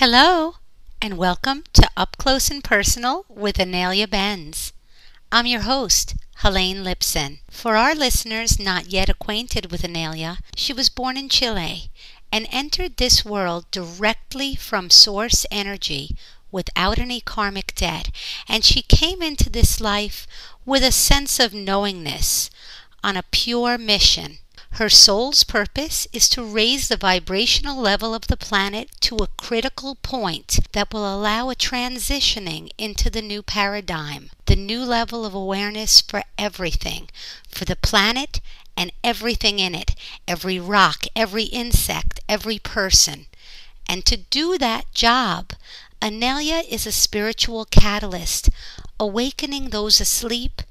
Hello, and welcome to Up Close and Personal with Inelia Benz. I'm your host, Helene Lipson. For our listeners not yet acquainted with Inelia, she was born in Chile and entered this world directly from source energy without any karmic debt, and she came into this life with a sense of knowingness on a pure mission. Her soul's purpose is to raise the vibrational level of the planet to a critical point that will allow a transitioning into the new paradigm, the new level of awareness for everything, for the planet and everything in it, every rock, every insect, every person. And to do that job, Inelia is a spiritual catalyst, awakening those asleep,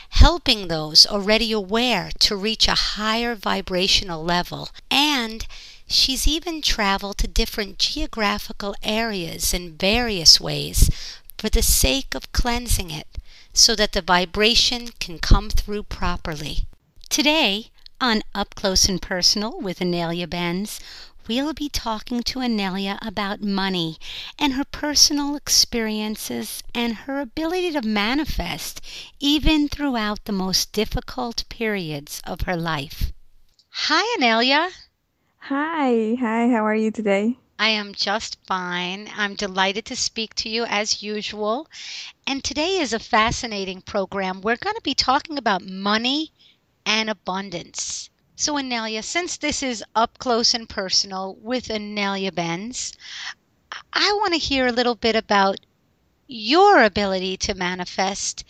helping those already aware to reach a higher vibrational level. And she's even traveled to different geographical areas in various ways for the sake of cleansing it so that the vibration can come through properly. Today, on Up Close and Personal with Inelia Benz, we'll be talking to Inelia about money and her personal experiences and her ability to manifest even throughout the most difficult periods of her life. Hi, Inelia. Hi, how are you today? I am just fine. I'm delighted to speak to you as usual. And today is a fascinating program. We're going to be talking about money and abundance. So, Anelia, since this is up close and personal with Anelia Benz, I want to hear a little bit about your ability to manifest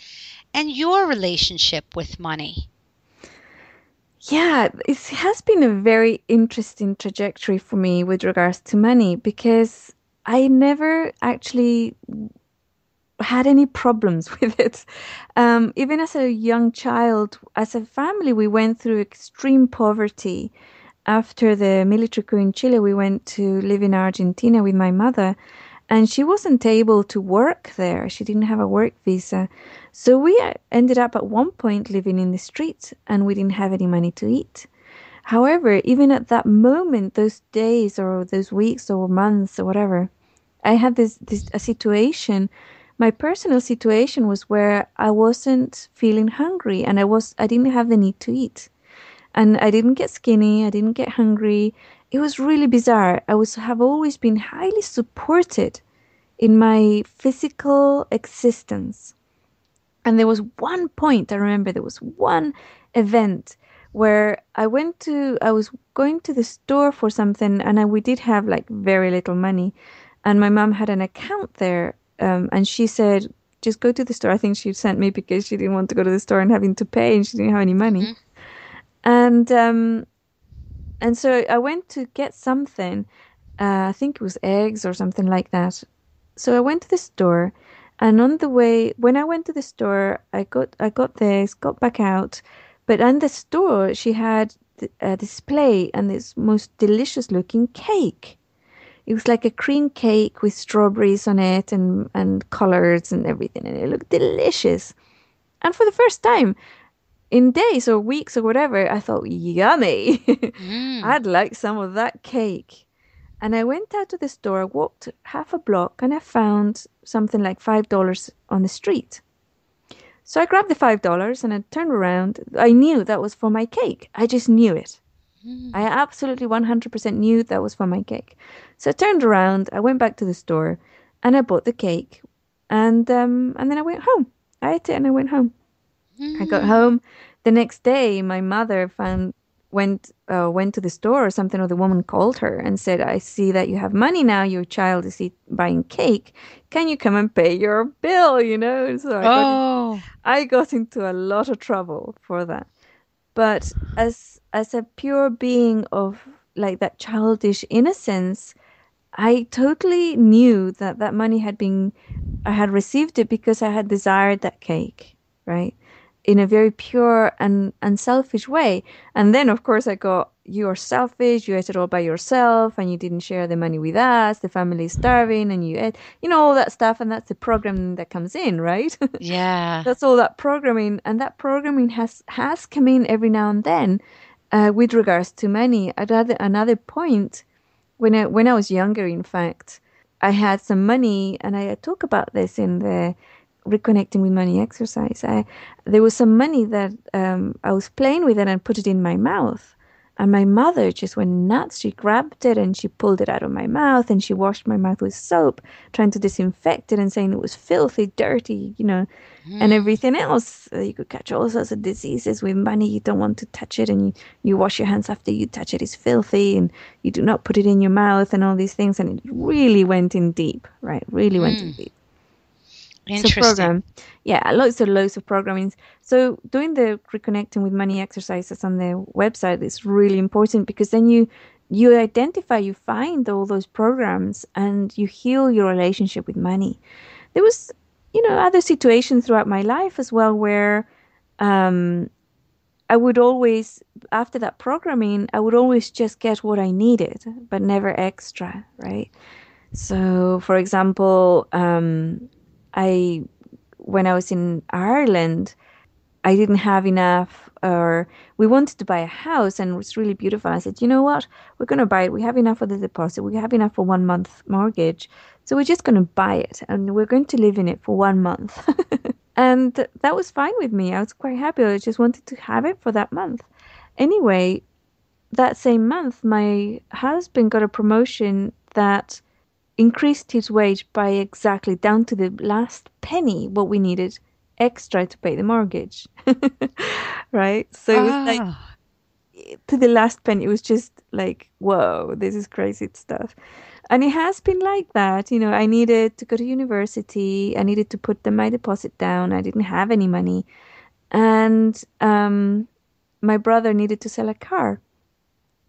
and your relationship with money. Yeah, it has been a very interesting trajectory for me with regards to money because I never actually had any problems with it. Even as a young child, as a family, we went through extreme poverty. After the military coup in Chile, we went to live in Argentina with my mother, and she wasn't able to work there. She didn't have a work visa. So we ended up at one point living in the streets, and we didn't have any money to eat. However, even at that moment, those days or those weeks or months or whatever, I had this a situation. My personal situation was where I wasn't feeling hungry, and I didn't have the need to eat, and I didn't get skinny. I didn't get hungry. It was really bizarre. Have always been highly supported in my physical existence. And there was one point, I remember there was one event where I was going to the store for something, and we did have like very little money. And my mom had an account there, and she said, just go to the store. I think she sent me because she didn't want to go to the store and having to pay, and she didn't have any money. Mm-hmm. And so I went to get something. I think it was eggs or something like that. So I went to the store, and on the way, when I went to the store, I got this, got back out. But in the store, she had a display and this most delicious looking cake. It was like a cream cake with strawberries on it and colors and everything, and it looked delicious. And for the first time in days or weeks or whatever, I thought, yummy. Mm. I'd like some of that cake. And I went out to the store, walked half a block, and I found something like $5 on the street. So I grabbed the $5 and I turned around. I knew that was for my cake. I just knew it. I Mm. absolutely 100% knew that was for my cake. So I turned around, I went back to the store, and I bought the cake. And then I went home. I ate it and I went home. I got Mm. home the next day. My mother went to the store or something, or the woman called her and said, "I see that you have money now. Your child is buying cake. Can you come and pay your bill?" So Oh. I got into a lot of trouble for that. But as a pure being of like that childish innocence, I totally knew that that money I had received it because I had desired that cake, right? In a very pure and unselfish way. And then, of course, I got, you're selfish, you ate it all by yourself, and you didn't share the money with us, the family is starving, and you ate, all that stuff. And that's the programming that comes in, right? Yeah. That's all that programming. And that programming has come in every now and then with regards to money. At another point, when I was younger, in fact, I had some money, and I talk about this in the reconnecting with money exercise. There was some money that I was playing with it and put it in my mouth. And my mother just went nuts. She grabbed it and she pulled it out of my mouth and she washed my mouth with soap, trying to disinfect it and saying it was filthy, dirty, and Mm, everything else. You could catch all sorts of diseases with money. You don't want to touch it, and you wash your hands after you touch it. It's filthy, and you do not put it in your mouth, and all these things. And it really went in deep, right? Really went in mm, deep. So interesting. program, yeah, loads of programming. So doing the reconnecting with money exercises on the website is really important because then you identify, you find all those programs, and you heal your relationship with money. There was, other situations throughout my life as well where um, I would always, after that programming, I would always just get what I needed, but never extra, right? So, for example, I when I was in Ireland, I didn't have enough, or we wanted to buy a house and it was really beautiful. I said, you know what? We're going to buy it. We have enough for the deposit. We have enough for 1 month mortgage. So we're just going to buy it and we're going to live in it for 1 month. And that was fine with me. I was quite happy. I just wanted to have it for that month. Anyway, that same month, my husband got a promotion that increased his wage by exactly down to the last penny what we needed extra to pay the mortgage. Right? So it was like Oh, to the last penny, it was just like, whoa, this is crazy stuff. And it has been like that. I needed to go to university. I needed to put my deposit down. I didn't have any money. And my brother needed to sell a car.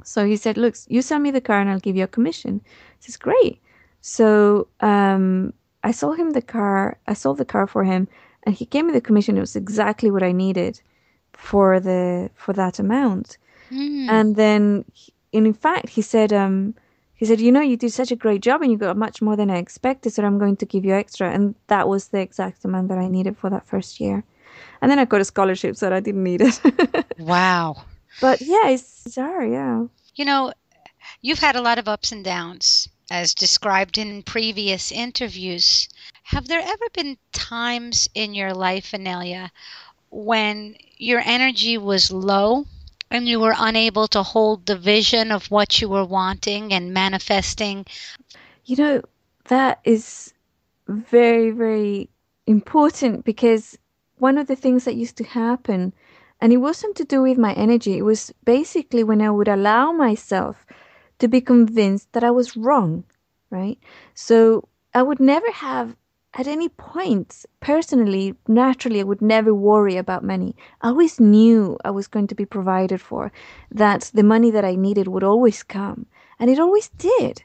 So he said, look, you sell me the car and I'll give you a commission. I says, great. So I sold him the car. I sold the car for him and he gave me the commission. It was exactly what I needed for that amount. mm, And then, in fact, he said, you did such a great job and you got much more than I expected. So I'm going to give you extra. And that was the exact amount that I needed for that first year. And then I got a scholarship, so I didn't need it. wow. But yeah, it's bizarre. Yeah. You know, you've had a lot of ups and downs, as described in previous interviews. Have there ever been times in your life, Anelia, when your energy was low and you were unable to hold the vision of what you were wanting and manifesting? You know, that is very, very important because one of the things that used to happen, and it wasn't to do with my energy, it was basically when I would allow myself to be convinced that I was wrong, right? So I would never have, at any point, personally, naturally, I would never worry about money. I always knew I was going to be provided for, that the money that I needed would always come, and it always did.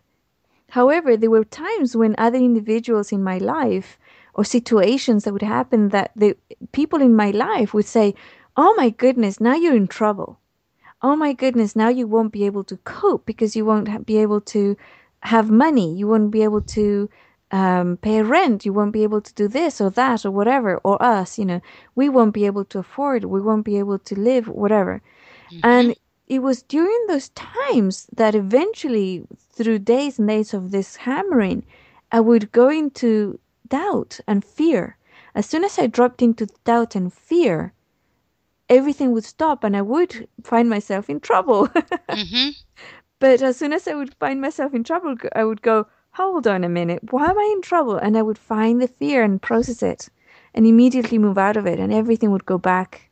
However, there were times when other individuals in my life or situations that would happen that the people in my life would say, "Oh my goodness, now you're in trouble. Oh my goodness, now you won't be able to cope because you won't be able to have money. You won't be able to pay rent. You won't be able to do this or that or whatever. Or us, we won't be able to afford. We won't be able to live, whatever." Hmm. And it was during those times that eventually, through days and days of this hammering, I would go into doubt and fear. As soon as I dropped into doubt and fear, everything would stop and I would find myself in trouble. Hmm. But as soon as I would find myself in trouble, I would go, hold on a minute, why am I in trouble? And I would find the fear and process it and immediately move out of it, and everything would go back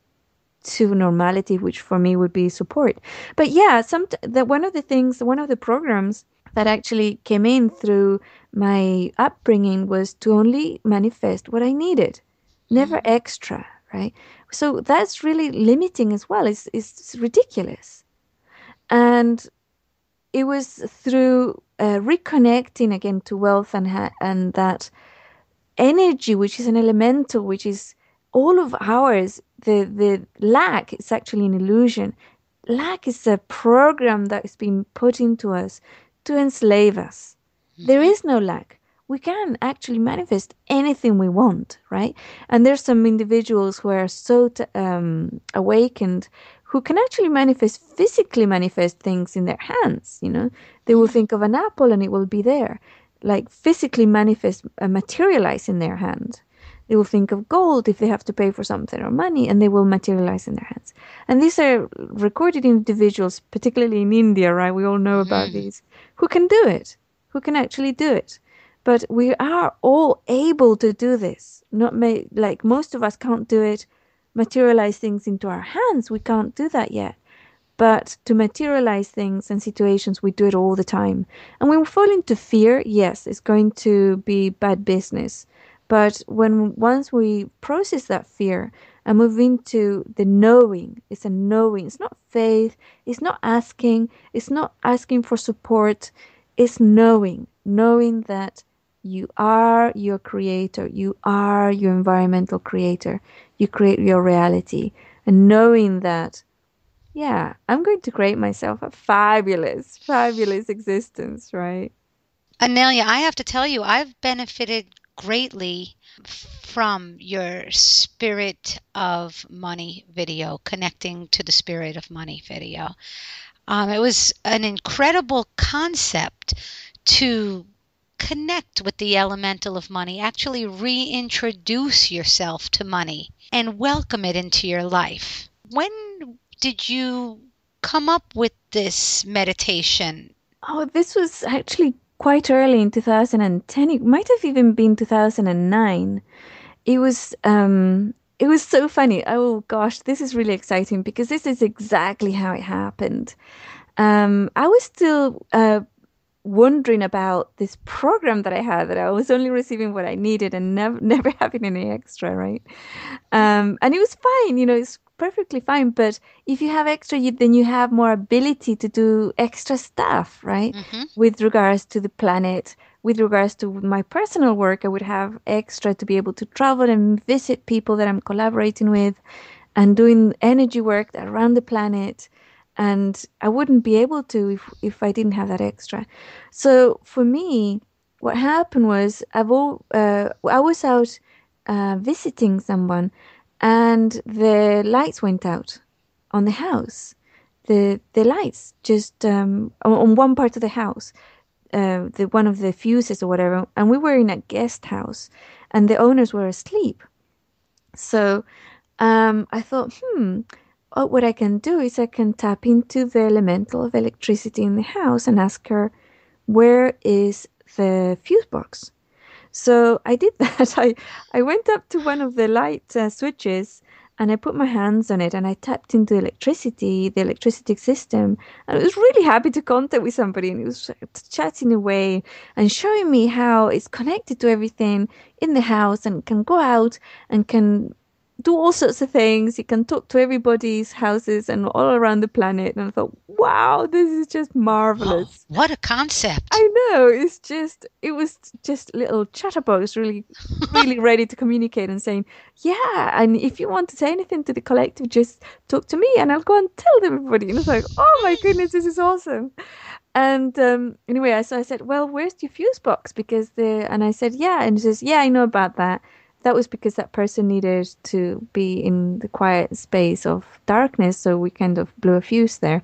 to normality, which for me would be support. But yeah, one of the programs that actually came in through my upbringing was to only manifest what I needed, never extra, right? So that's really limiting as well. It's ridiculous. And it was through reconnecting again to wealth and that energy, which is an elemental, which is all of ours. The lack is actually an illusion. Lack is a program that has been put into us to enslave us. There Hmm. is no lack. We can actually manifest anything we want, right? And there's some individuals who are so awakened who can actually physically manifest things in their hands. They will think of an apple and it will be there. like physically manifest, materialize in their hand. They will think of gold if they have to pay for something or money, and they will materialize in their hands. And these are recorded individuals, particularly in India, right? We all know about Hmm. these, who can do it, who can actually do it. But we are all able to do this. Not like most of us can't do it, materialize things into our hands. We can't do that yet. But to materialize things and situations, we do it all the time. And when we fall into fear, yes, it's going to be bad business. But when once we process that fear and move into the knowing, it's a knowing. It's not faith. It's not asking for support. It's knowing, knowing that you are your creator. You are your environmental creator. You create your reality. And knowing that, yeah, I'm going to create myself a fabulous, fabulous existence, right? Anelia, I have to tell you, I've benefited greatly from your Spirit of Money video, connecting to the Spirit of Money video. It was an incredible concept to connect with the elemental of money, actually reintroduce yourself to money and welcome it into your life. When did you come up with this meditation? Oh, this was actually quite early in 2010. It might have even been 2009. It was so funny. Oh gosh, this is really exciting because this is exactly how it happened. I was still wondering about this program that I had, that I was only receiving what I needed and never never having any extra, right? And it was fine, it's perfectly fine. But if you have extra, then you have more ability to do extra stuff, right? Hmm. With regards to the planet, with regards to my personal work, I would have extra to be able to travel and visit people that I'm collaborating with and doing energy work around the planet. And I wouldn't be able to if I didn't have that extra. So for me, what happened was I was out visiting someone, and the lights went out on the house. The lights just on one part of the house, the one of the fuses or whatever, and we were in a guest house, and the owners were asleep. So I thought, what I can do is I can tap into the elemental of electricity in the house and ask her, where is the fuse box? So I did that. I went up to one of the light switches, and I put my hands on it, and I tapped into the electricity system. And I was really happy to contact with somebody, and it was chatting away and showing me how it's connected to everything in the house and can go out and can do all sorts of things. You can talk to everybody's houses and all around the planet. And I thought, wow, this is just Oh, marvelous. what a concept! I know, it was just little chatterbox really, really ready to communicate and saying, yeah, and if you want to say anything to the collective, just talk to me and I'll go and tell everybody. And it's like, oh my goodness, this is awesome. And anyway, so I said, well, where's your fuse box? And I said, yeah. And he says, yeah, I know about that. That was because that person needed to be in the quiet space of darkness. So we kind of blew a fuse there.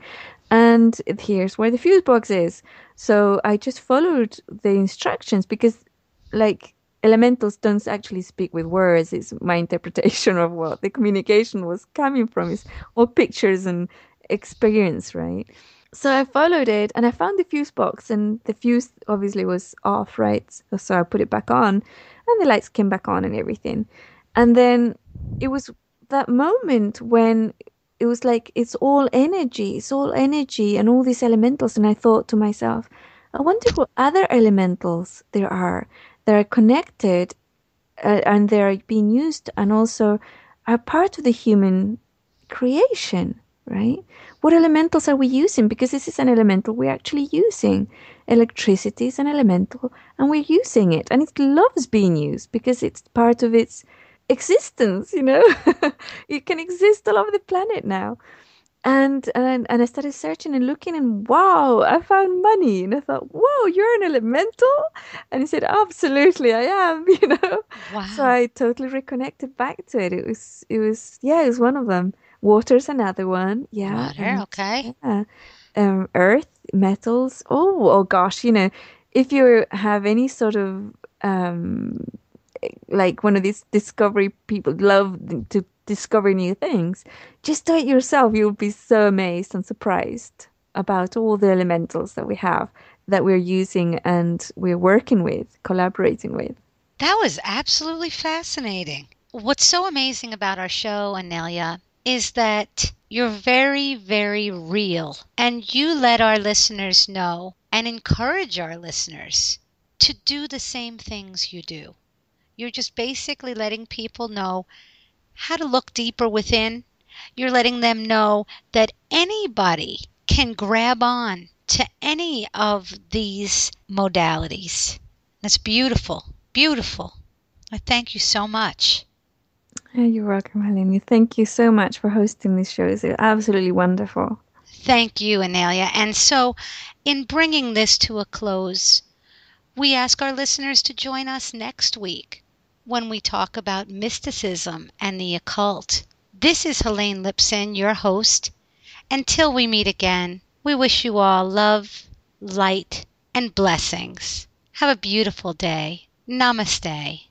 And here's where the fuse box is. So I just followed the instructions because, like, elementals don't actually speak with words. It's my interpretation of what the communication was coming from, is all pictures and experience, right? So I followed it and I found the fuse box, and the fuse obviously was off, right? So I put it back on and the lights came back on and everything. And then it was that moment when it was like it's all energy and all these elementals. And I thought to myself, I wonder what other elementals there are that are connected, and they're being used and also are part of the human creation, right? What elementals are we using? Because this is an elemental we're actually using. Electricity is an elemental and we're using it. And it loves being used because it's part of its existence. It can exist all over the planet now. And I started searching and looking, and wow, I found money. And I thought, whoa, you're an elemental? And he said, absolutely, I am, So Wow. I totally reconnected back to it. Yeah, it was one of them. Water's another one, yeah, Water, and okay. yeah, earth, metals. Oh gosh, if you have any sort of like one of these discovery people love to discover new things, just do it yourself. You'll be so amazed and surprised about all the elementals that we have that we're using and we're working with, collaborating with. That was absolutely fascinating. What's so amazing about our show, Anelia, is that you're very, very real. And you let our listeners know and encourage our listeners to do the same things you do. You're just basically letting people know how to look deeper within. You're letting them know that anybody can grab on to any of these modalities. That's beautiful, beautiful. I thank you so much. Oh, you're welcome, Helene. Thank you so much for hosting these shows. They're absolutely wonderful. Thank you, Anelia. And so, in bringing this to a close, we ask our listeners to join us next week when we talk about mysticism and the occult. This is Helene Lipson, your host. Until we meet again, we wish you all love, light, and blessings. Have a beautiful day. Namaste.